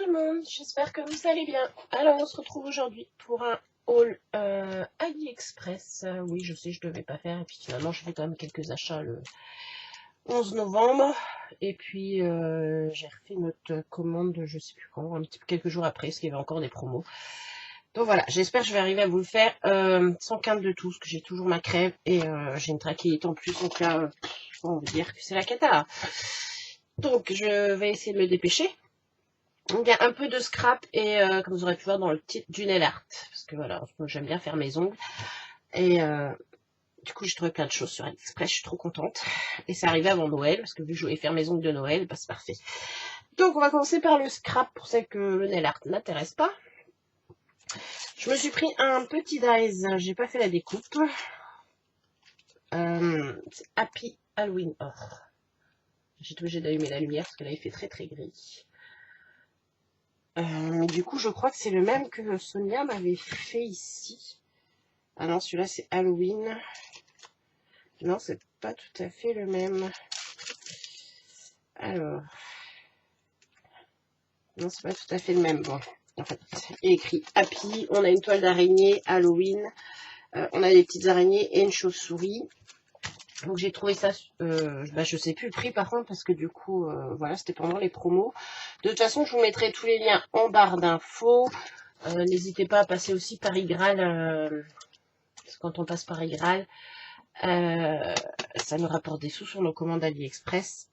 tout le monde, j'espère que vous allez bien. Alors on se retrouve aujourd'hui pour un haul AliExpress. Oui, je sais, je devais pas faire, et puis finalement je fais quand même quelques achats le 11 novembre. Et puis j'ai refait notre commande, je sais plus quand, un petit peu quelques jours après, parce qu'il y avait encore des promos. Donc voilà, j'espère que je vais arriver à vous le faire sans crainte de tout, parce que j'ai toujours ma crève et j'ai une trachéite en plus, donc là, on va dire que c'est la cata. Donc je vais essayer de me dépêcher. Il y a un peu de scrap et comme vous aurez pu voir dans le titre, du nail art, parce que voilà, j'aime bien faire mes ongles. Et du coup j'ai trouvé plein de choses sur AliExpress, je suis trop contente. Et c'est arrivé avant Noël, parce que vu que je voulais faire mes ongles de Noël, bah, c'est parfait. Donc on va commencer par le scrap, pour celles que le nail art n'intéresse pas. Je me suis pris un petit dies, j'ai pas fait la découpe. C'est Happy Halloween Or. J'ai été obligée d'allumer la lumière parce que là il fait très très gris. Du coup je crois que c'est le même que Sonia m'avait fait ici. Ah non, celui-là c'est Halloween. Non, c'est pas tout à fait le même. Alors. Non, c'est pas tout à fait le même. Bon, en fait, il est écrit Happy. On a une toile d'araignée, Halloween. On a des petites araignées et une chauve-souris. Donc j'ai trouvé ça, je sais plus le prix par contre, parce que du coup, voilà, c'était pendant les promos. De toute façon, je vous mettrai tous les liens en barre d'infos. N'hésitez pas à passer aussi par Igral, parce que quand on passe par Igral, ça nous rapporte des sous sur nos commandes AliExpress.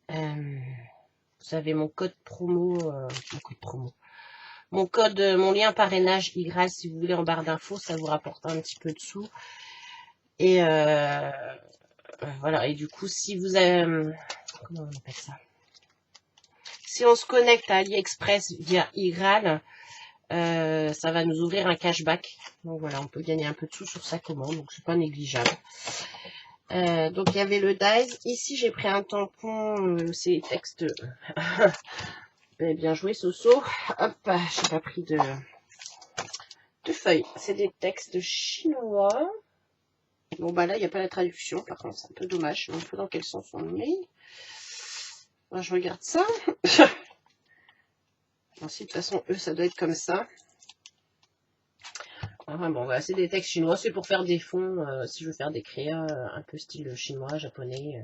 Vous avez mon code promo, mon lien parrainage Igral, si vous voulez, en barre d'infos, ça vous rapporte un petit peu de sous. Et voilà, et du coup, si vous avez, comment on appelle ça? Si on se connecte à AliExpress via Igral, ça va nous ouvrir un cashback. Donc voilà, on peut gagner un peu de sous sur sa commande, donc c'est pas négligeable. Donc il y avait le dies. Ici j'ai pris un tampon, c'est texte. Bien joué Soso. Hop, j'ai pas pris de feuilles. C'est des textes chinois. Bon bah là il n'y a pas la traduction, par contre c'est un peu dommage. On peut dans quel sens on le met. Moi, je regarde ça. Ensuite, de toute façon, eux, ça doit être comme ça. Enfin bon, voilà, c'est des textes chinois. C'est pour faire des fonds, si je veux faire des créas un peu style chinois, japonais.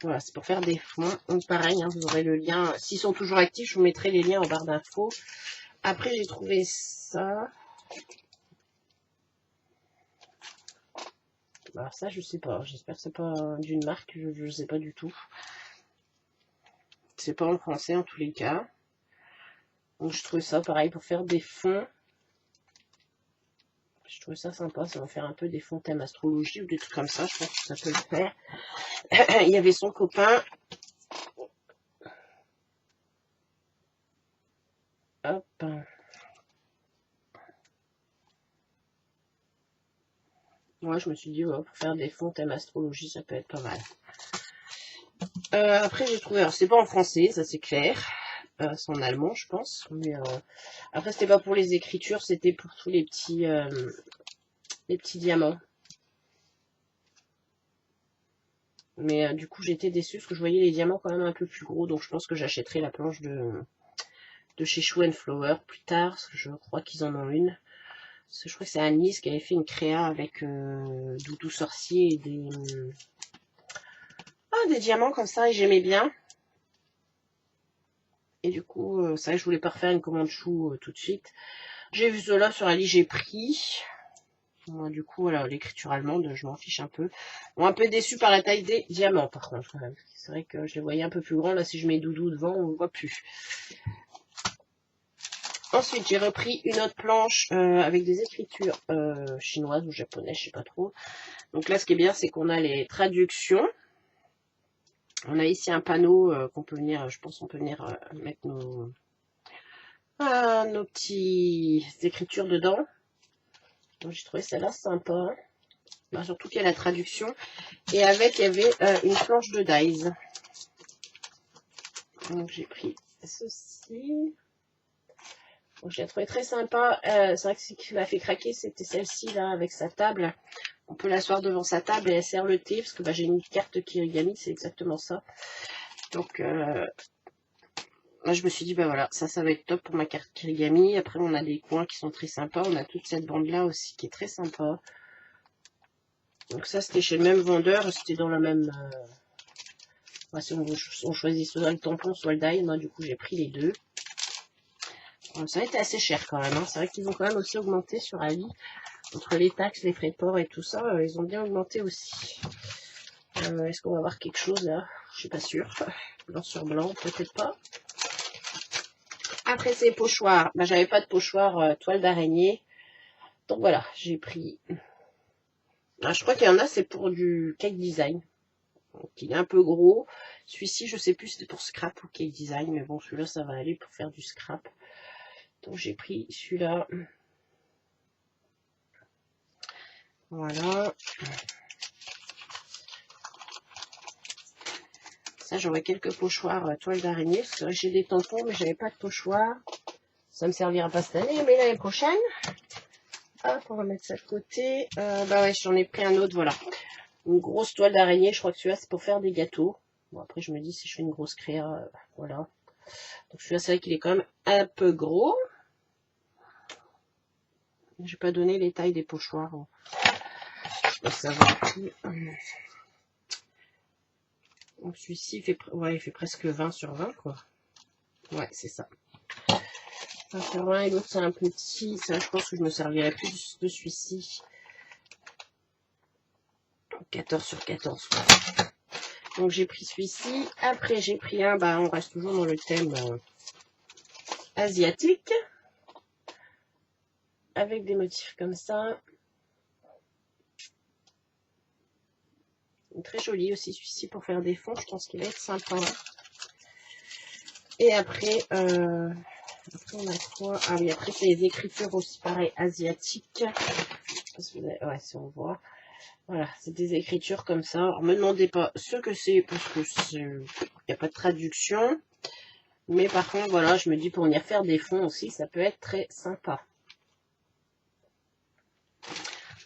Voilà, c'est pour faire des fonds. Donc pareil, hein, vous aurez le lien. S'ils sont toujours actifs, je vous mettrai les liens en barre d'infos. Après, j'ai trouvé ça. Alors ça, je sais pas. J'espère que c'est pas d'une marque. Je sais pas du tout. C'est pas en français en tous les cas. Donc je trouve ça pareil pour faire des fonds. Je trouve ça sympa, ça va faire un peu des fonds thème astrologie ou des trucs comme ça, je pense que ça peut le faire. Il y avait son copain. Hop. Moi, je me suis dit, ouais, pour faire des fonds thème astrologie, ça peut être pas mal. Après, j'ai trouvé, alors c'est pas en français, ça c'est clair. C'est en allemand, je pense. Mais après, c'était pas pour les écritures, c'était pour tous les petits diamants. Mais du coup, j'étais déçue parce que je voyais les diamants quand même un peu plus gros. Donc, je pense que j'achèterai la planche de chez Shoe & Flower plus tard. Parce que je crois qu'ils en ont une. Parce que je crois que c'est Annelise qui avait fait une créa avec Doudou Sorcier et des diamants comme ça. Et j'aimais bien. Et du coup, c'est vrai que je voulais pas refaire une commande chou tout de suite. J'ai vu cela sur Ali, j'ai pris. Moi, du coup, voilà, l'écriture allemande, je m'en fiche un peu. Bon, un peu déçu par la taille des diamants, par contre. C'est vrai que je les voyais un peu plus grands. Là, si je mets Doudou devant, on ne voit plus. Ensuite, j'ai repris une autre planche avec des écritures chinoises ou japonaises, je sais pas trop. Donc là, ce qui est bien, c'est qu'on a les traductions. On a ici un panneau qu'on peut venir, je pense, on peut venir mettre nos petites écritures dedans. Donc j'ai trouvé celle-là sympa. Bah, surtout qu'il y a la traduction. Et avec, il y avait une planche de dies. Donc j'ai pris ceci. Donc je l'ai trouvé très sympa. C'est vrai que ce qui m'a fait craquer, c'était celle-ci là avec sa table. On peut l'asseoir devant sa table et elle sert le thé. Parce que bah, j'ai une carte Kirigami, c'est exactement ça. Donc là, je me suis dit, bah voilà, ça va être top pour ma carte Kirigami. Après, on a des coins qui sont très sympas. On a toute cette bande-là aussi qui est très sympa. Donc ça, c'était chez le même vendeur. C'était dans la même... Ouais, si on choisit soit le tampon, soit le die. Moi, du coup, j'ai pris les deux. Bon, ça a été assez cher quand même. Hein. C'est vrai qu'ils ont quand même aussi augmenté sur Ali. Entre les taxes, les frais de port et tout ça, ils ont bien augmenté aussi. Est-ce qu'on va avoir quelque chose là? Je suis pas sûre. Blanc sur blanc, peut-être pas. Après ces pochoirs, bah, j'avais pas de pochoir toile d'araignée. Donc voilà, j'ai pris... Ah, je crois qu'il y en a, c'est pour du cake design. Donc, il est un peu gros. Celui-ci, je sais plus si c'était pour scrap ou cake design. Mais bon, celui-là, ça va aller pour faire du scrap. Donc j'ai pris celui-là. Voilà. Ça, j'aurais quelques pochoirs toile d'araignée. Parce que j'ai des tampons, mais j'avais pas de pochoir. Ça me servira pas cette année, mais l'année prochaine. Hop, on va mettre ça de côté. Bah ouais, j'en ai pris un autre, voilà. Une grosse toile d'araignée, je crois que celui-là, c'est pour faire des gâteaux. Bon, après, je me dis, si je fais une grosse créa, voilà. Donc celui-là, c'est vrai qu'il est quand même un peu gros. J'ai pas donné les tailles des pochoirs. Je sais pas si ça va plus. Donc celui-ci, il fait presque 20 sur 20, quoi. Ouais, c'est ça. 20 sur 20, et l'autre, c'est un petit. Ça, je pense que je me servirai plus de celui-ci. 14 sur 14. Donc j'ai pris celui-ci. Après j'ai pris un, bah on reste toujours dans le thème asiatique. Avec des motifs comme ça. Très joli aussi celui-ci pour faire des fonds. Je pense qu'il va être sympa. Et après, après on a quoi? Ah oui, après c'est les écritures aussi pareil asiatiques. Ouais, si on voit. Voilà, c'est des écritures comme ça. Alors, me demandez pas ce que c'est parce que il n'y a pas de traduction. Mais par contre, voilà, je me dis pour venir faire des fonds aussi, ça peut être très sympa.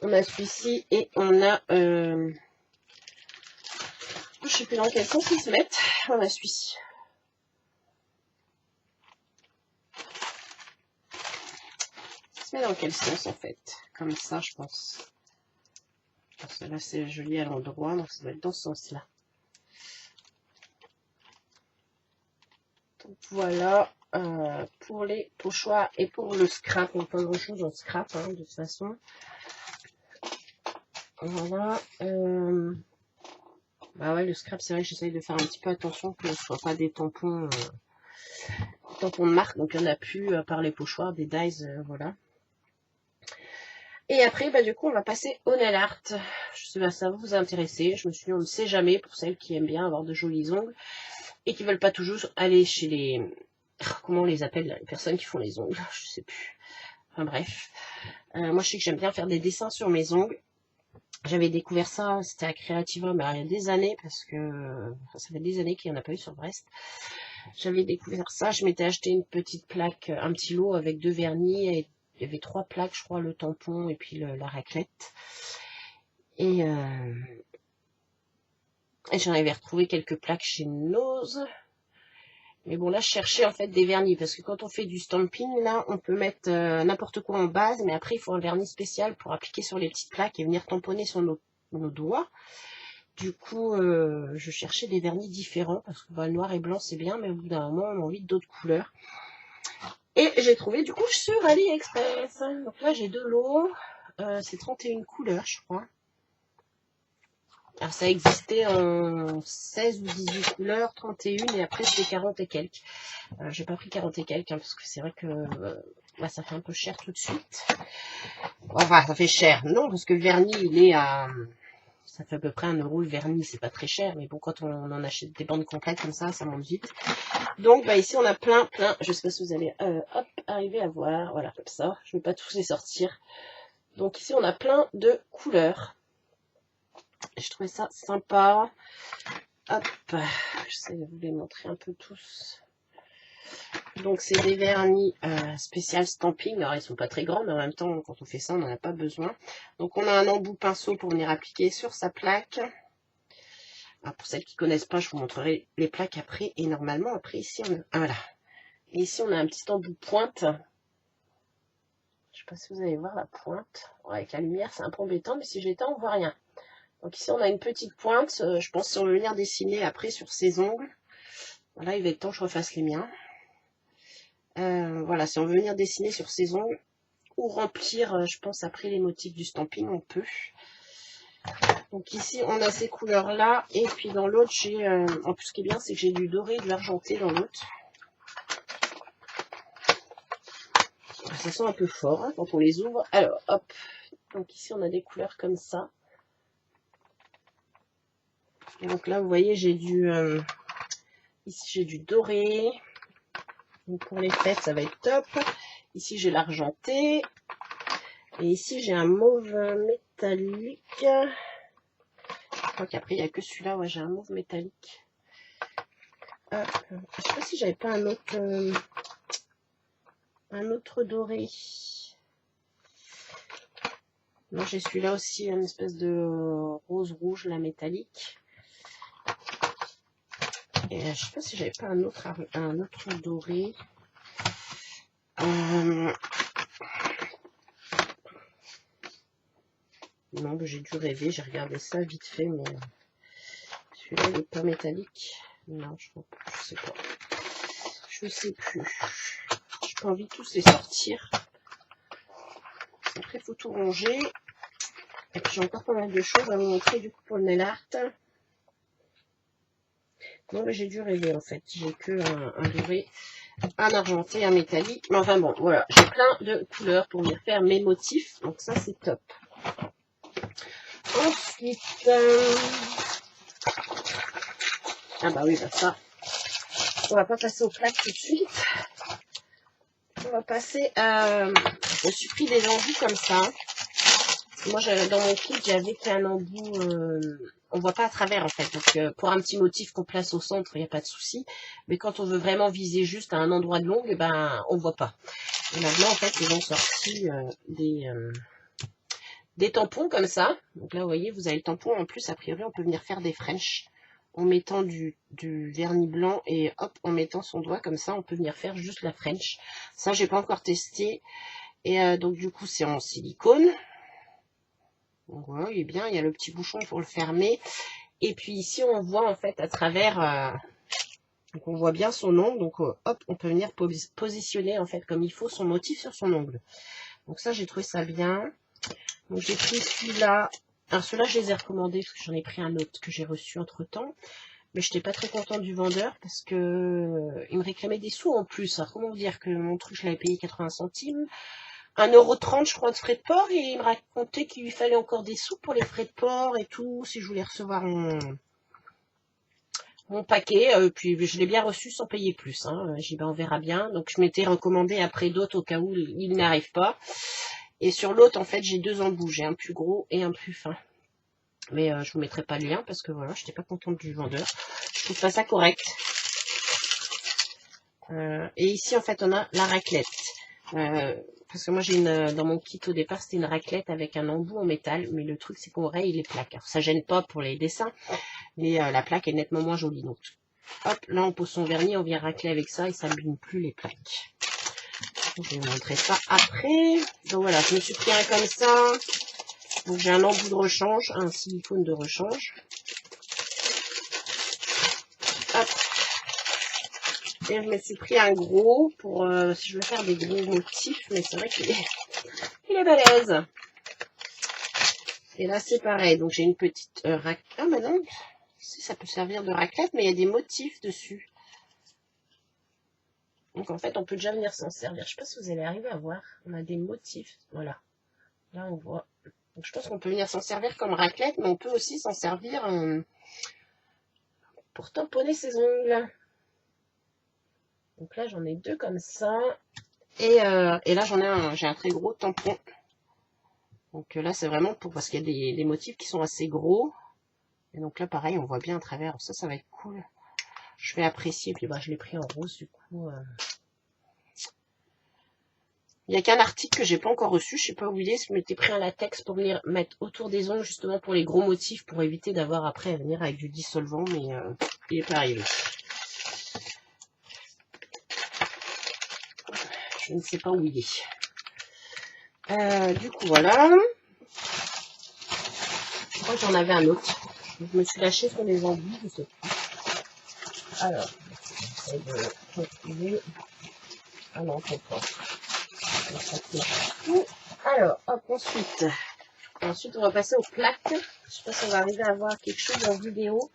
On a celui-ci et on a... je sais plus dans quel sens ils se mettent. On a celui-ci. Il se met dans quel sens en fait? Comme ça, je pense. Parce que là, c'est joli à l'endroit, donc ça doit être dans ce sens-là. Donc voilà, pour les pochoirs et pour le scrap. On pas grand-chose en scrap, hein, de toute façon. Voilà. Bah ouais, le scrap, c'est vrai que j'essaye de faire un petit peu attention que ce ne soit pas des tampons, tampons de marque. Donc il n'y en a plus, à part les pochoirs, des dies, voilà. Et après, bah du coup, on va passer au nail art. Je sais pas, ça va vous intéresser. Je me suis dit, on ne sait jamais, pour celles qui aiment bien avoir de jolis ongles et qui veulent pas toujours aller chez les... Comment on les appelle, là, les personnes qui font les ongles? Je sais plus. Enfin bref. Moi, je sais que j'aime bien faire des dessins sur mes ongles. J'avais découvert ça, c'était à Creativa, mais il y a des années, parce que ça fait des années qu'il n'y en a pas eu sur Brest. J'avais découvert ça, je m'étais acheté une petite plaque, un petit lot avec 2 vernis, et il y avait 3 plaques, je crois, le tampon et puis la raclette. Et j'en avais retrouvé quelques plaques chez Nose. Mais bon, là, je cherchais en fait des vernis, parce que quand on fait du stamping, là, on peut mettre n'importe quoi en base, mais après, il faut un vernis spécial pour appliquer sur les petites plaques et venir tamponner sur nos doigts. Du coup, je cherchais des vernis différents, parce que bah, le noir et blanc, c'est bien, mais au bout d'un moment, on a envie d'autres couleurs. Et j'ai trouvé, du coup, sur AliExpress. Donc là, j'ai 2 lots. C'est 31 couleurs, je crois. Alors, ça existait en 16 ou 18 couleurs, 31, et après, c'était 40 et quelques. J'ai pas pris 40 et quelques, hein, parce que c'est vrai que ça fait un peu cher tout de suite. Enfin, ça fait cher. Non, parce que le vernis, il est à... Ça fait à peu près 1 € le vernis, c'est pas très cher. Mais bon, quand on en achète des bandes complètes comme ça monte vite. Donc, bah, ici, on a plein. Je sais pas si vous allez hop, arriver à voir. Voilà, comme ça. Je ne vais pas tous les sortir. Donc, ici, on a plein de couleurs. Je trouvais ça sympa. Hop, j'essaie de vous les montrer un peu tous. Donc c'est des vernis spécial stamping. Alors ils sont pas très grands, mais en même temps quand on fait ça on n'en a pas besoin. Donc on a un embout pinceau pour venir appliquer sur sa plaque. Alors, pour celles qui connaissent pas, je vous montrerai les plaques après. Et normalement après ici on a... Ah, voilà. Et ici, on a un petit embout pointe. Je sais pas si vous allez voir la pointe. Ouais, avec la lumière, c'est un peu embêtant, mais si j'éteins, on voit rien. Donc ici, on a une petite pointe. Je pense si on veut venir dessiner après sur ses ongles. Voilà, il va être temps que je refasse les miens. Voilà, si on veut venir dessiner sur ses ongles ou remplir, je pense, après les motifs du stamping, on peut. Donc ici, on a ces couleurs-là. Et puis dans l'autre, j'ai... en plus, ce qui est bien, c'est que j'ai du doré et de l'argenté dans l'autre. Ça sent un peu fort hein, quand on les ouvre. Alors, hop. Donc ici, on a des couleurs comme ça. Et donc là, vous voyez, j'ai du... ici, j'ai du doré. Donc pour les fêtes, ça va être top. Ici, j'ai l'argenté. Et ici, j'ai un mauve métallique. Je crois qu'après, il n'y a que celui-là. Ouais, j'ai un mauve métallique. Je ne sais pas si j'avais pas un autre doré. Non, j'ai celui-là aussi, une espèce de rose rouge, la métallique. Et je sais pas si j'avais pas un autre doré. Non, j'ai dû rêver, j'ai regardé ça vite fait, mais celui-là, il n'est pas métallique. Non, je sais pas. Je sais plus. J'ai pas envie de tous les sortir. Après, il faut tout ranger. Et puis, j'ai encore pas mal de choses à vous montrer, du coup, pour le nail art. Non, mais j'ai dû rêver, en fait. J'ai que un doré, un argenté, un métallique. Mais enfin, bon, voilà. J'ai plein de couleurs pour venir faire mes motifs. Donc, ça, c'est top. Ensuite... ah bah oui, bah ça. On va pas passer aux plaques tout de suite. On va passer à... je me suis pris des embouts comme ça. Moi, dans mon kit, j'avais fait un embout... on voit pas à travers, en fait. Donc, pour un petit motif qu'on place au centre, il n'y a pas de souci. Mais quand on veut vraiment viser juste à un endroit de l'ongle, ben, on voit pas. Et maintenant, en fait, ils ont sorti des tampons comme ça. Donc là, vous voyez, vous avez le tampon. En plus, a priori, on peut venir faire des French en mettant du vernis blanc et hop, en mettant son doigt comme ça, on peut venir faire juste la French. Ça, j'ai pas encore testé. Et donc, du coup, c'est en silicone. Donc voilà, il est bien. Il y a le petit bouchon pour le fermer. Et puis ici, on voit en fait à travers... donc, on voit bien son ongle. Donc, hop, on peut venir positionner en fait comme il faut son motif sur son ongle. Donc ça, j'ai trouvé ça bien. Donc, j'ai pris celui-là. Alors, ceux-là, je les ai recommandés parce que j'en ai pris un autre que j'ai reçu entre-temps. Mais je n'étais pas très contente du vendeur parce que il me réclamait des sous en plus. Alors, comment vous dire que mon truc, je l'avais payé 80 centimes. 1,30 €, je crois, de frais de port. Et il me racontait qu'il lui fallait encore des sous pour les frais de port et tout. Si je voulais recevoir mon paquet. Puis, je l'ai bien reçu sans payer plus. Hein. J'ai dit, ben, on verra bien. Donc, je m'étais recommandé après d'autres au cas où il n'arrive pas. Et sur l'autre, en fait, j'ai deux embouts. J'ai un plus gros et un plus fin. Mais je vous mettrai pas le lien parce que voilà, je n'étais pas contente du vendeur. Je trouve pas ça correct. Et ici, en fait, on a la raclette. Parce que moi, j'ai dans mon kit au départ, c'était une raclette avec un embout en métal. Mais le truc, c'est qu'on raye les plaques. Alors, ça gêne pas pour les dessins. Mais la plaque est nettement moins jolie. Donc, hop, là, on pose son vernis, on vient racler avec ça et ça n'abîme plus les plaques. Je vais vous montrer ça après. Donc voilà, je me suis pris un comme ça. Donc j'ai un embout de rechange, un silicone de rechange. Hop. Et je me suis pris un gros pour si je veux faire des gros motifs, mais c'est vrai qu'il est balèze. Et là c'est pareil, donc j'ai une petite raclette. Ah mais non, si ça peut servir de raclette, mais il y a des motifs dessus. Donc en fait on peut déjà venir s'en servir. Je sais pas si vous allez arriver à voir. On a des motifs, voilà. Là on voit. Donc je pense qu'on peut venir s'en servir comme raclette, mais on peut aussi s'en servir pour tamponner ses ongles. Donc là j'en ai deux comme ça. Et là j'en ai j'ai un très gros tampon. Donc là c'est vraiment pour parce qu'il y a des motifs qui sont assez gros. Et donc là pareil on voit bien à travers. Ça va être cool. Je vais apprécier. Puis bah je l'ai pris en rose du coup. Il n'y a qu'un article que j'ai pas encore reçu, je sais pas où il est, je m'étais pris un latex pour venir mettre autour des ongles, justement pour les gros motifs, pour éviter d'avoir après à venir avec du dissolvant, mais il n'est pas arrivé. Je ne sais pas où il est. Du coup, voilà. Je crois que j'en avais un autre. Je me suis lâchée sur les envies, je sais plus. Alors, j'essaie de retrouver. Ah non, c'est pas. Alors, hop, ensuite. Ensuite, on va passer aux plaques. Je sais pas si on va arriver à voir quelque chose en vidéo.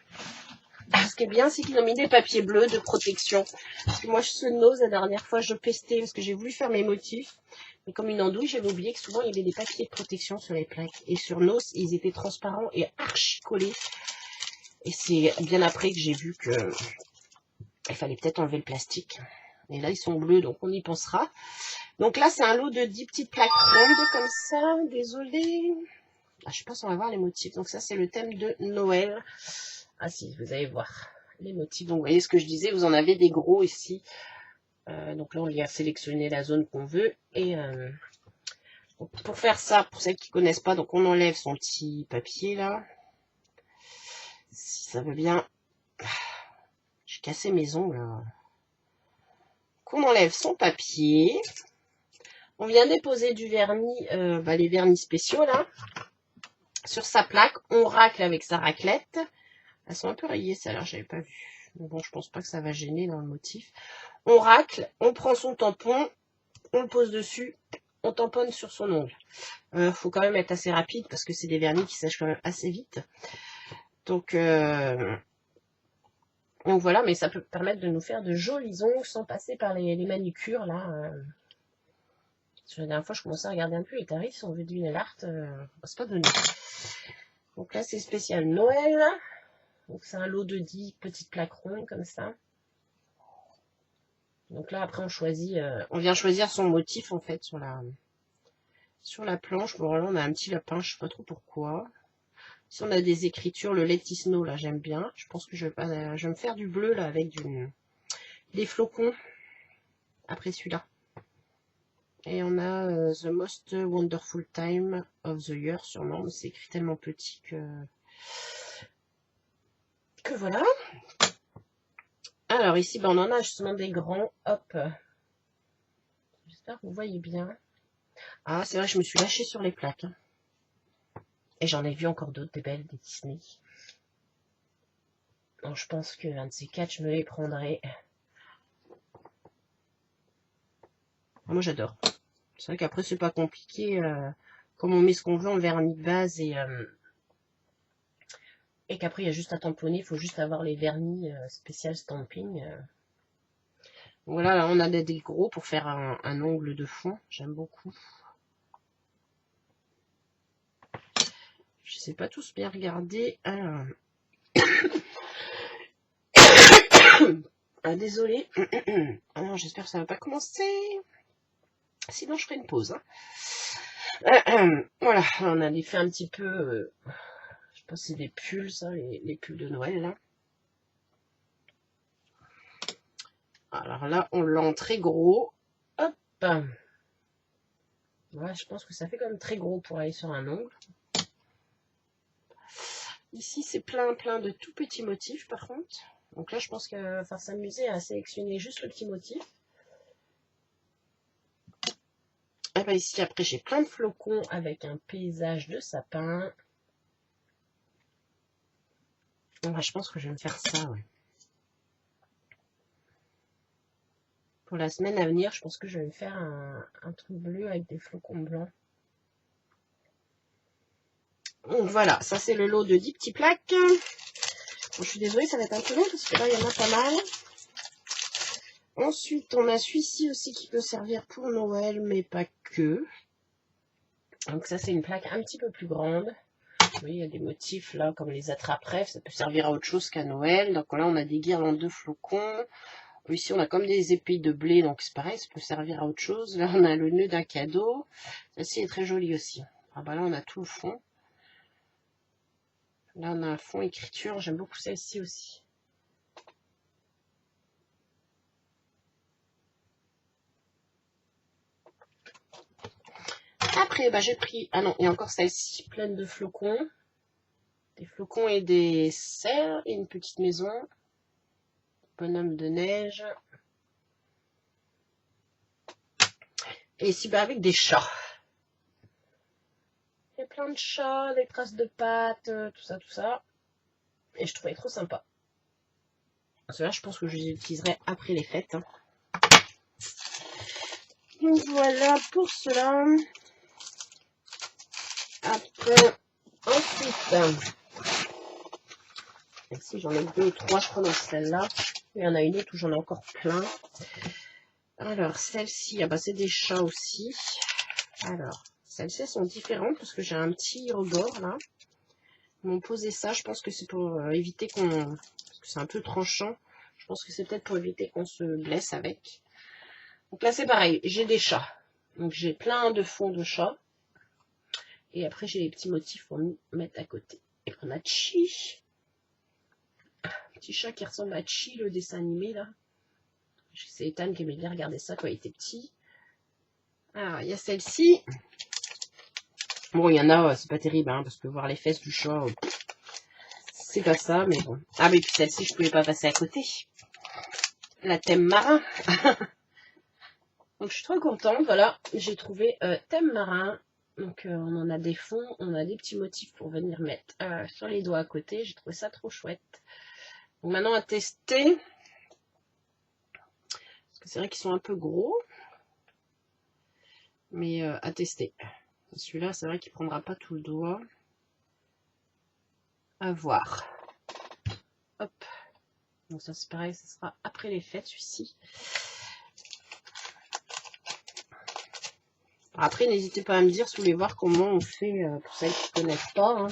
Ce qui est bien, c'est qu'ils ont mis des papiers bleus de protection. Parce que moi, ce nose, la dernière fois, je pestais parce que j'ai voulu faire mes motifs. Mais comme une andouille, j'avais oublié que souvent, il y avait des papiers de protection sur les plaques. Et sur Nose, ils étaient transparents et archi collés. Et c'est bien après que j'ai vu que il fallait peut-être enlever le plastique. Et là, ils sont bleus, donc on y pensera. Donc là, c'est un lot de 10 petites plaques rondes comme ça. Désolée. Ah, je sais pas si on va voir les motifs. Donc ça, c'est le thème de Noël. Ah si, vous allez voir les motifs. Donc vous voyez ce que je disais, vous en avez des gros ici. Donc là, on vient sélectionner la zone qu'on veut. Et pour faire ça, pour celles qui connaissent pas, donc on enlève son petit papier là. Si ça veut bien. J'ai cassé mes ongles là. Qu'on enlève son papier. On vient déposer du vernis, les vernis spéciaux là, sur sa plaque. On racle avec sa raclette. Elles sont un peu rayées, ça, alors j'avais pas vu. Mais bon, je pense pas que ça va gêner dans le motif. On racle, on prend son tampon, on le pose dessus, on tamponne sur son ongle. Faut quand même être assez rapide parce que c'est des vernis qui sèchent quand même assez vite. Donc voilà, mais ça peut permettre de nous faire de jolis ongles sans passer par les manucures là. Sur la dernière fois, je commençais à regarder un peu les tarifs si on veut deviner l'art. C'est pas donné. Donc là, c'est spécial Noël. Donc c'est un lot de 10 petites plaques rondes comme ça. Donc là, après, on vient choisir son motif en fait sur la planche. Bon, là, on a un petit lapin, je sais pas trop pourquoi. Si on a des écritures, le Let It Snow, là, j'aime bien. Je pense que je vais me faire du bleu là avec des flocons après celui-là. Et on a The Most Wonderful Time of the Year, sûrement, mais c'est écrit tellement petit que voilà. Alors ici, on en a justement des grands. Hop. J'espère que vous voyez bien. Ah, c'est vrai, je me suis lâchée sur les plaques. Hein. Et j'en ai vu encore d'autres, des belles, des Disney. Donc je pense qu'un de ces quatre, je me les prendrai. Moi, j'adore. C'est vrai qu'après, c'est pas compliqué. Comme on met ce qu'on veut en vernis de base et qu'après, il y a juste à tamponner. Il faut juste avoir les vernis spécial stamping. Voilà, là, on a des gros pour faire un ongle de fond. J'aime beaucoup. Je sais pas tous bien regarder. Alors... ah, désolé. Alors, j'espère que ça va pas commencer. Sinon, je ferai une pause. Hein. Voilà, on a fait un petit peu... je sais pas si c'est des pulls, ça, les pulls de Noël, là. Alors là, on l'a en très gros. Hop. Voilà, je pense que ça fait quand même très gros pour aller sur un ongle. Ici, c'est plein de tout petits motifs, par contre. Donc là, je pense qu'il va falloir s'amuser à sélectionner juste le petit motif. Et bien ici, après, j'ai plein de flocons avec un paysage de sapin. Ben, je pense que je vais me faire ça, ouais. Pour la semaine à venir, je pense que je vais me faire un truc bleu avec des flocons blancs. Donc voilà, ça c'est le lot de 10 petits plaques. Bon, je suis désolée, ça va être un peu long parce que là, il y en a pas mal. Ensuite, on a celui-ci aussi qui peut servir pour Noël, mais pas que. Donc ça, c'est une plaque un petit peu plus grande. Vous voyez, il y a des motifs là, comme les attrape-rêves. Ça peut servir à autre chose qu'à Noël. Donc là, on a des guirlandes de flocons. Ici, on a comme des épées de blé, donc c'est pareil, ça peut servir à autre chose. Là, on a le nœud d'un cadeau. Celle-ci est très jolie aussi. Ah bah là, on a tout le fond. Là, on a un fond écriture. J'aime beaucoup celle-ci aussi. Après, bah, j'ai pris... Ah non, il y a encore celle-ci, pleine de flocons. Des flocons et des cerfs et une petite maison. Bonhomme de neige. Et ici, bah, avec des chats. Il y a plein de chats, des traces de pattes, tout ça, tout ça. Et je trouvais trop sympa. Cela, je pense que je les utiliserai après les fêtes. Hein. Donc voilà pour cela. Après, ensuite, ici j'en ai 2 ou 3, je crois, dans celle-là. Il y en a une autre où j'en ai encore plein. Alors, celle-ci, ah bah, c'est des chats aussi. Alors, celles-ci sont différentes parce que j'ai un petit rebord là. Ils m'ont posé ça, je pense que c'est pour éviter qu'on... Parce que c'est un peu tranchant. Je pense que c'est peut-être pour éviter qu'on se blesse avec. Donc là, c'est pareil, j'ai des chats. Donc j'ai plein de fonds de chats. Et après, j'ai les petits motifs pour mettre à côté. Et on a Chi. Petit chat qui ressemble à Chi, le dessin animé, là. C'est Ethan qui aimait bien regarder ça quand il était petit. Alors, il y a celle-ci. Bon, il y en a, c'est pas terrible, hein, parce que voir les fesses du chat, c'est pas ça, mais bon. Ah, mais puis celle-ci, je pouvais pas passer à côté. La thème marin. Donc, je suis trop contente. Voilà, j'ai trouvé thème marin. Donc, on en a des fonds, on a des petits motifs pour venir mettre sur les doigts à côté. J'ai trouvé ça trop chouette. Donc, maintenant, à tester. Parce que c'est vrai qu'ils sont un peu gros. Mais à tester. Celui-là, c'est vrai qu'il ne prendra pas tout le doigt. À voir. Hop. Donc ça, c'est pareil, ça sera après les fêtes, celui-ci. Après, n'hésitez pas à me dire si vous voulez voir comment on fait pour celles qui ne connaissent pas. Hein.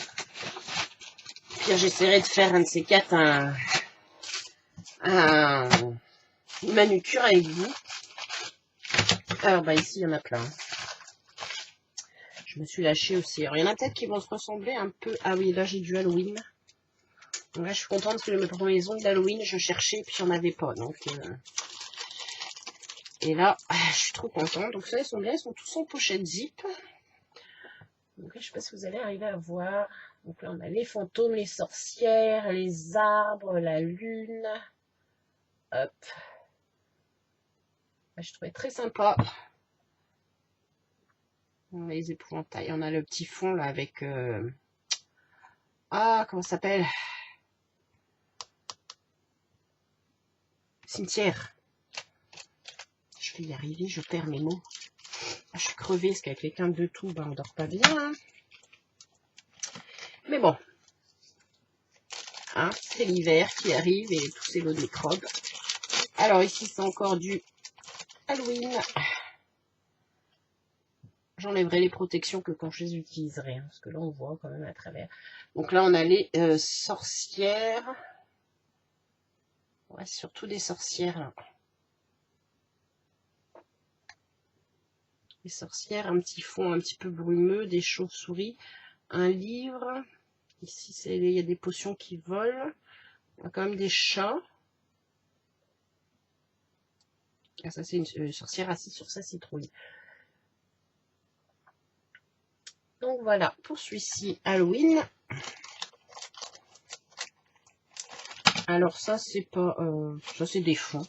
Puis j'essaierai de faire un de ces quatre, une manucure avec vous. Alors, bah ici, il y en a plein. Je me suis lâchée aussi. Alors, il y en a peut-être qui vont se ressembler un peu. Ah oui, là, j'ai du Halloween. Donc là, je suis contente parce que pour mes ongles d'Halloween, je cherchais, puis il n'y en avait pas. Donc, et là, je suis trop contente. Donc ça, ils sont bien, ils sont tous en pochette zip. Donc là, je ne sais pas si vous allez arriver à voir. Donc là, on a les fantômes, les sorcières, les arbres, la lune. Hop. Là, je trouvais très sympa. On a les épouvantails. On a le petit fond là avec... Ah, comment ça s'appelle? Cimetière. Je vais y arriver, je perds mes mots. Ah, je suis crevée parce qu'avec les quintes de tout, ben, on dort pas bien. Hein. Mais bon. Hein, c'est l'hiver qui arrive et tous ces lots de microbes. Alors ici, c'est encore du Halloween. J'enlèverai les protections que quand je les utiliserai. Hein, parce que là, on voit quand même à travers. Donc là, on a les sorcières. Ouais, surtout des sorcières, là. Les sorcières, un petit fond un petit peu brumeux, des chauves-souris, un livre. Ici, il y a des potions qui volent. On a quand même des chats. Ah, ça, c'est une sorcière assise sur sa citrouille. Donc voilà, pour celui-ci, Halloween. Alors ça, c'est pas... ça, c'est des fonds.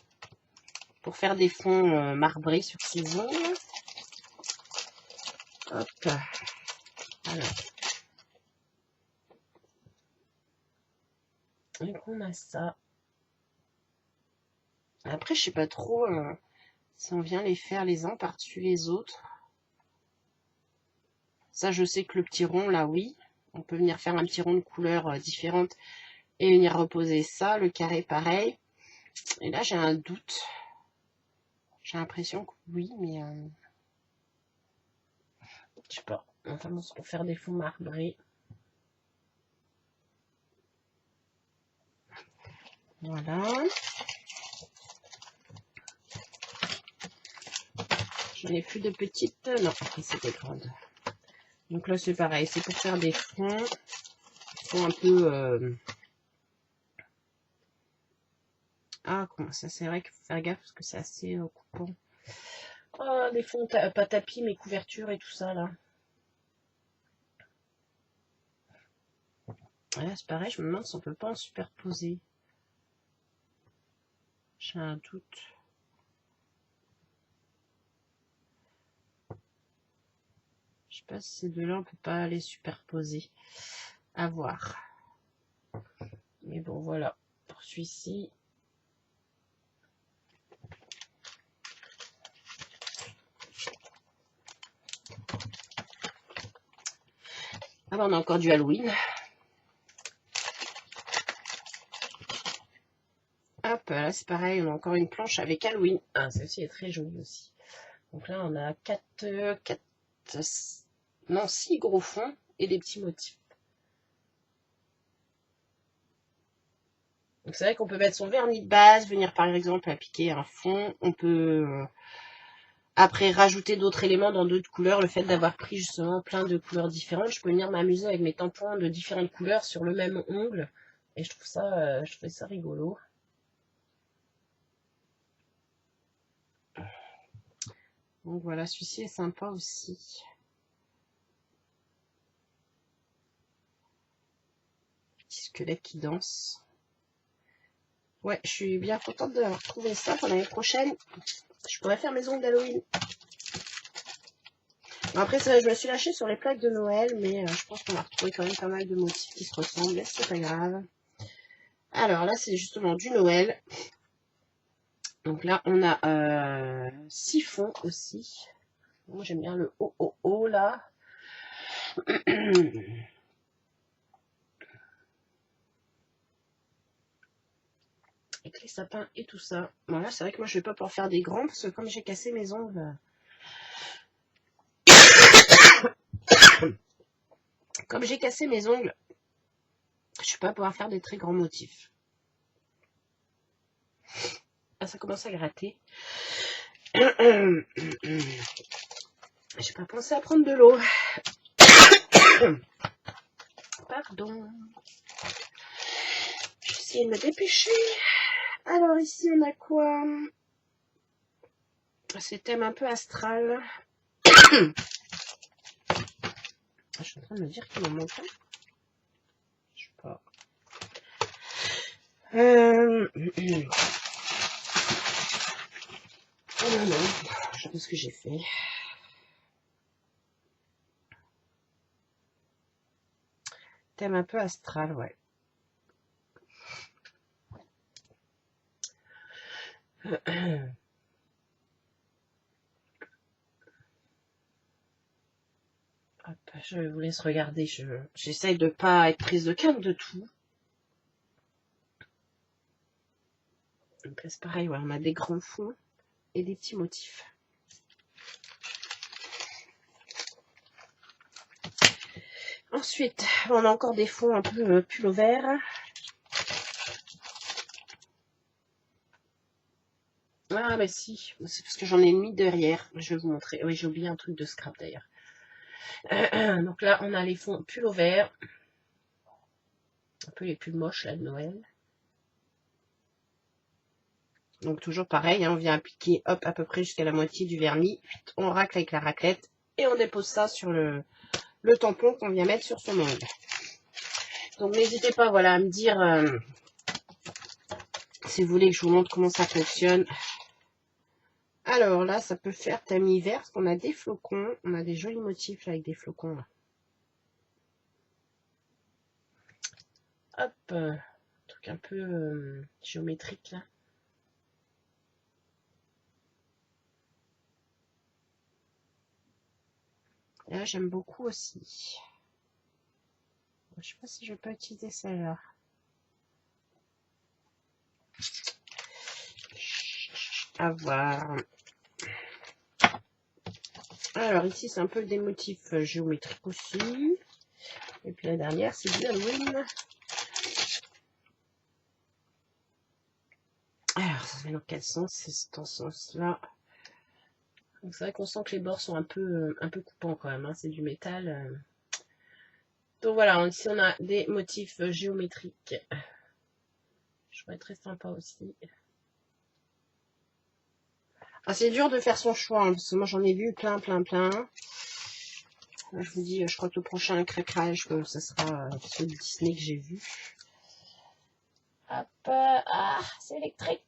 Pour faire des fonds marbrés sur ses ongles. Hop. Alors. Donc on a ça. Après, je sais pas trop si on vient les faire les uns par-dessus les autres. Ça, je sais que le petit rond, là, oui. On peut venir faire un petit rond de couleurs différentes et venir reposer ça. Le carré, pareil. Et là, j'ai un doute. J'ai l'impression que oui, mais... je sais pas. Enfin, bon, c'est pour faire des fonds marbrés. Voilà. J'en ai plus de petites. Non, c'était grande. Donc là, c'est pareil. C'est pour faire des fonds. Un peu... Ah, comment ça, c'est vrai qu'il faut faire gaffe parce que c'est assez coupant. Oh, des fonds, pas tapis, mais couverture et tout ça, là. Là, c'est pareil, je me demande si on peut pas en superposer. J'ai un doute. sais pas si ces deux-là, on peut pas les superposer. À voir. Mais bon, voilà. Pour celui-ci. Ah bah, on a encore du Halloween. Hop, là c'est pareil, on a encore une planche avec Halloween. Ah, celle-ci est très jolie aussi. Donc là, on a 6 gros fonds et des petits motifs. Donc c'est vrai qu'on peut mettre son vernis de base, venir par exemple appliquer un fond. On peut après rajouter d'autres éléments dans d'autres couleurs. Le fait d'avoir pris justement plein de couleurs différentes, je peux venir m'amuser avec mes tampons de différentes couleurs sur le même ongle. Et je trouve ça rigolo. Donc voilà, celui-ci est sympa aussi. Petit squelette qui danse. Ouais, je suis bien contente d'avoir trouvé ça pour l'année prochaine. Je pourrais faire mes ongles d'Halloween. Bon, après, ça, je me suis lâchée sur les plaques de Noël, mais je pense qu'on va retrouver quand même pas mal de motifs qui se ressemblent. C'est pas grave. Alors là, c'est justement du Noël. Donc là, on a 6 fonds aussi. Moi, j'aime bien le haut là. Avec les sapins et tout ça. Bon là, c'est vrai que moi, je vais pas pouvoir faire des grands parce que comme j'ai cassé mes ongles... Comme j'ai cassé mes ongles, je vais pas pouvoir faire des très grands motifs. Ah, ça commence à gratter. J'ai pas pensé à prendre de l'eau. Pardon. Je vais essayer de me dépêcher. Alors ici, on a quoi? C'est thème un peu astral. Je suis en train de me dire qu'il m'en manque un. Je sais pas. Oh non, non. Je sais pas ce que j'ai fait. Thème un peu astral, ouais. Hop, je vous laisse regarder. J'essaye de pas être prise de câble de tout. Donc là, c'est pareil, ouais, on a des grands fonds et des petits motifs. Ensuite, on a encore des fonds un peu pull vert. Ah, bah si, c'est parce que j'en ai mis derrière. Je vais vous montrer. Oui, j'ai oublié un truc de scrap d'ailleurs. Donc là, on a les fonds pull vert. Un peu les plus moches là de Noël. Donc toujours pareil, hein, on vient appliquer hop à peu près jusqu'à la moitié du vernis. On racle avec la raclette et on dépose ça sur le tampon qu'on vient mettre sur son ongle. Donc n'hésitez pas voilà, à me dire si vous voulez que je vous montre comment ça fonctionne. Alors là, ça peut faire thème hiver parce qu'on a des flocons. On a des jolis motifs là, avec des flocons. Là. Hop, un truc un peu géométrique là. Et là, j'aime beaucoup aussi. Je sais pas si je peux utiliser celle-là. À voir. Alors ici, c'est un peu des motifs géométriques aussi. Et puis la dernière, c'est du Halloween. Alors, ça se met dans quel sens? C'est dans ce sens-là. Donc c'est vrai qu'on sent que les bords sont un peu coupants quand même. Hein. C'est du métal. Donc voilà, ici on a des motifs géométriques. Je trouve très sympa aussi. Ah, c'est dur de faire son choix, hein, parce que moi j'en ai vu plein. Là, je vous dis, je crois que le prochain craquage, ce sera celui de Disney que j'ai vu. Hop, ah, c'est électrique.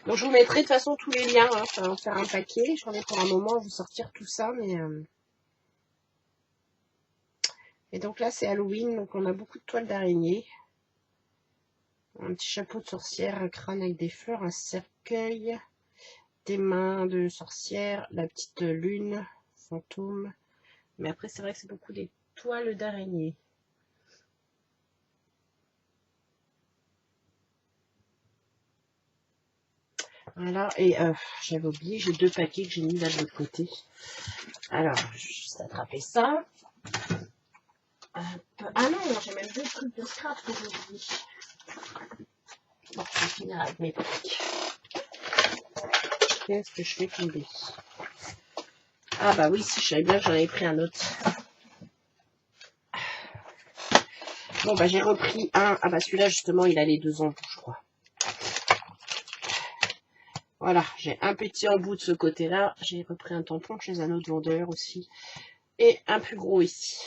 Donc je vous mettrai de toute façon tous les liens, hein, ça va en faire un paquet. J'en ai pour un moment à vous sortir tout ça, mais Et donc là, c'est Halloween, donc on a beaucoup de toiles d'araignée. Un petit chapeau de sorcière, un crâne avec des fleurs, un cercueil, des mains de sorcière, la petite lune, fantôme. Mais après, c'est vrai que c'est beaucoup des toiles d'araignée. Voilà, et j'avais oublié, j'ai 2 paquets que j'ai mis là de l'autre côté. Alors, je vais juste attraper ça. Ah non, j'ai même 2 trucs de scrap que j'ai oublié. Bon, je vais finir avec mes paquets. Qu'est-ce que je fais tomber? Ah bah oui, si je savais bien que j'en avais pris un autre. Bon bah j'ai repris un. Ah bah celui-là justement il a les 2 embouts je crois. Voilà, j'ai un petit embout de ce côté-là. J'ai repris un tampon chez un autre vendeur aussi. Et un plus gros ici.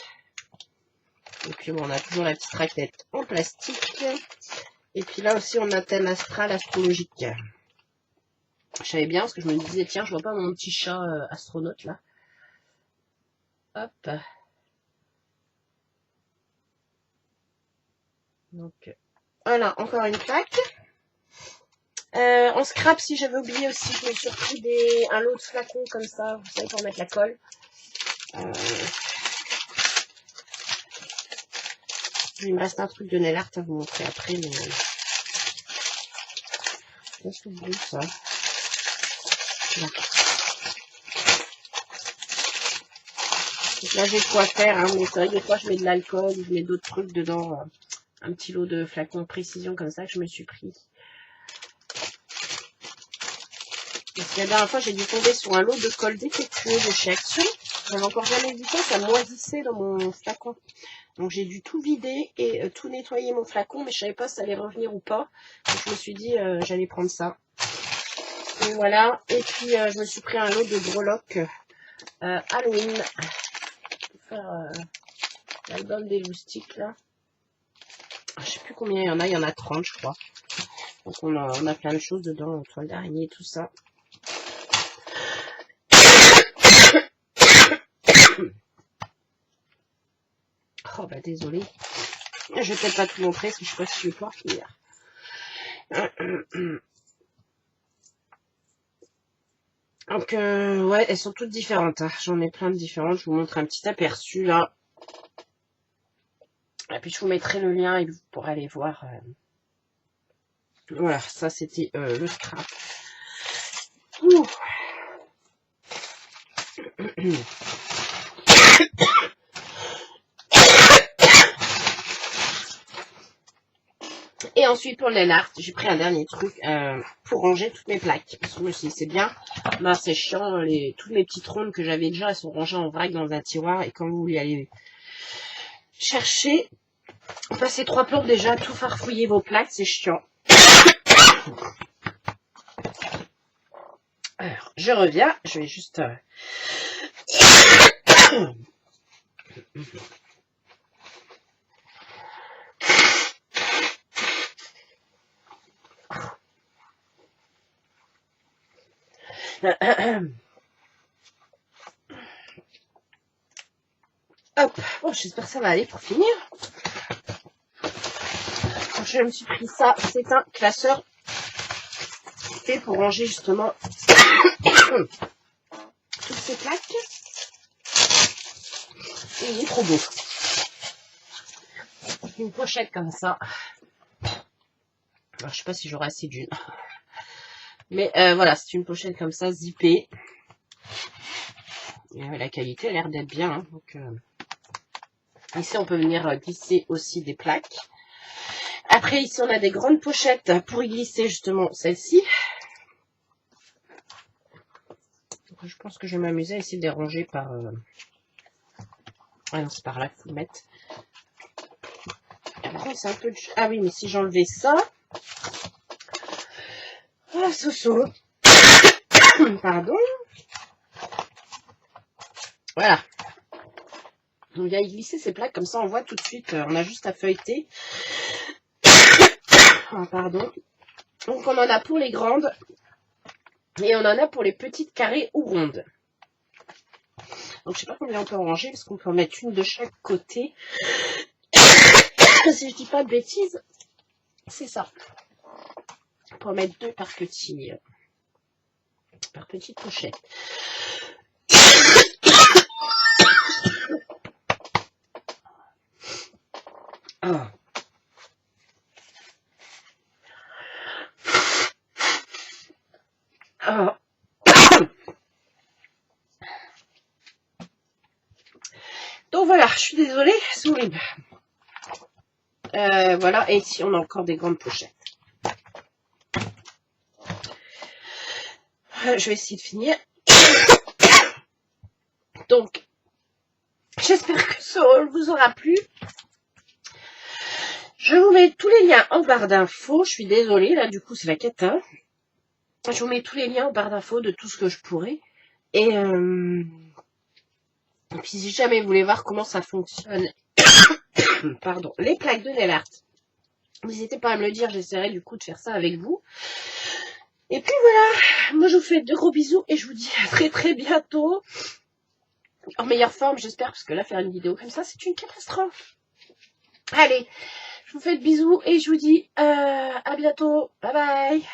Et puis bon, on a toujours la petite raquette en plastique. Et puis là aussi on a thème astral astrologique. Je savais bien parce que je me disais tiens je vois pas mon petit chat astronaute là. Hop. Donc voilà, encore une plaque. En scrap, si j'avais oublié aussi, je me suis repris un lot de flacons comme ça, vous savez, pour mettre la colle. Il me reste un truc de nail art à vous montrer après, mais... Qu'est-ce que vous ça? Là. Donc là, j'ai quoi faire, hein, mais c'est vrai que des fois, je mets de l'alcool, je mets d'autres trucs dedans. Un petit lot de flacons de précision comme ça que je me suis pris. Parce que la dernière fois, j'ai dû tomber sur un lot de colle défectueux de chez Action. J'avais encore jamais vu ça, ça moisissait dans mon flacon. Donc j'ai dû tout vider et tout nettoyer mon flacon, mais je savais pas si ça allait revenir ou pas. Donc je me suis dit, j'allais prendre ça. Et voilà, et puis je me suis pris un lot de breloques Halloween. Pour faire l'album des loustiques, là. Je sais plus combien il y en a 30 je crois. Donc on a plein de choses dedans, toile d'araignée et tout ça. Oh bah désolé. Je vais peut-être pas tout montrer parce que je sais pas si je vais pouvoir finir. Donc ouais, elles sont toutes différentes. Hein. J'en ai plein de différentes. Je vous montre un petit aperçu là. Et puis je vous mettrai le lien et vous pourrez aller voir. Voilà, ça c'était le scrap. Ouh. Et ensuite pour le nail art, j'ai pris un dernier truc pour ranger toutes mes plaques. Parce que je me suis dit c'est bien, ben, c'est chiant, toutes mes petites rondes que j'avais déjà, elles sont rangées en vrac dans un tiroir. Et quand vous voulez aller chercher, passer 3 plombes déjà, tout farfouiller vos plaques, c'est chiant. Alors, je reviens, je vais juste... Hop, bon, j'espère que ça va aller pour finir. Je me suis pris ça, c'est un classeur fait pour ranger justement toutes ces plaques. Et il est trop beau. Une pochette comme ça. Alors, je sais pas si j'aurai assez d'une. Mais voilà, c'est une pochette comme ça, zippée. Et, la qualité a l'air d'être bien. Hein, donc, ici, on peut venir glisser aussi des plaques. Après, ici, on a des grandes pochettes pour y glisser justement celle-ci. Je pense que je vais m'amuser à essayer de les ranger par... Ah non, c'est par là qu'il faut le mettre. Après, c'est un peu... Ah oui, mais si j'enlevais ça... Oh, Soso. Pardon. Voilà. On vient y glisser ces plaques, comme ça on voit tout de suite, on a juste à feuilleter. Ah, pardon. Donc on en a pour les grandes et on en a pour les petites carrées ou rondes. Donc je sais pas combien on peut en ranger parce qu'on peut en mettre une de chaque côté. Si je dis pas de bêtises, c'est ça. On peut en mettre 2 par petite pochette. Ah. Ah. Donc voilà, je suis désolée, c'est horrible. Voilà, et ici on a encore des grandes pochettes. Je vais essayer de finir. Donc, j'espère que ce haul vous aura plu. Je vous mets tous les liens en barre d'infos. Je suis désolée, là du coup c'est la cata. Je vous mets tous les liens en barre d'infos de tout ce que je pourrais. Et puis si jamais vous voulez voir comment ça fonctionne, pardon, les plaques de nail art, n'hésitez pas à me le dire, j'essaierai du coup de faire ça avec vous. Et puis voilà, moi je vous fais de gros bisous et je vous dis à très très bientôt. En meilleure forme j'espère, parce que là faire une vidéo comme ça c'est une catastrophe. Allez, je vous fais de bisous et je vous dis à bientôt. Bye bye.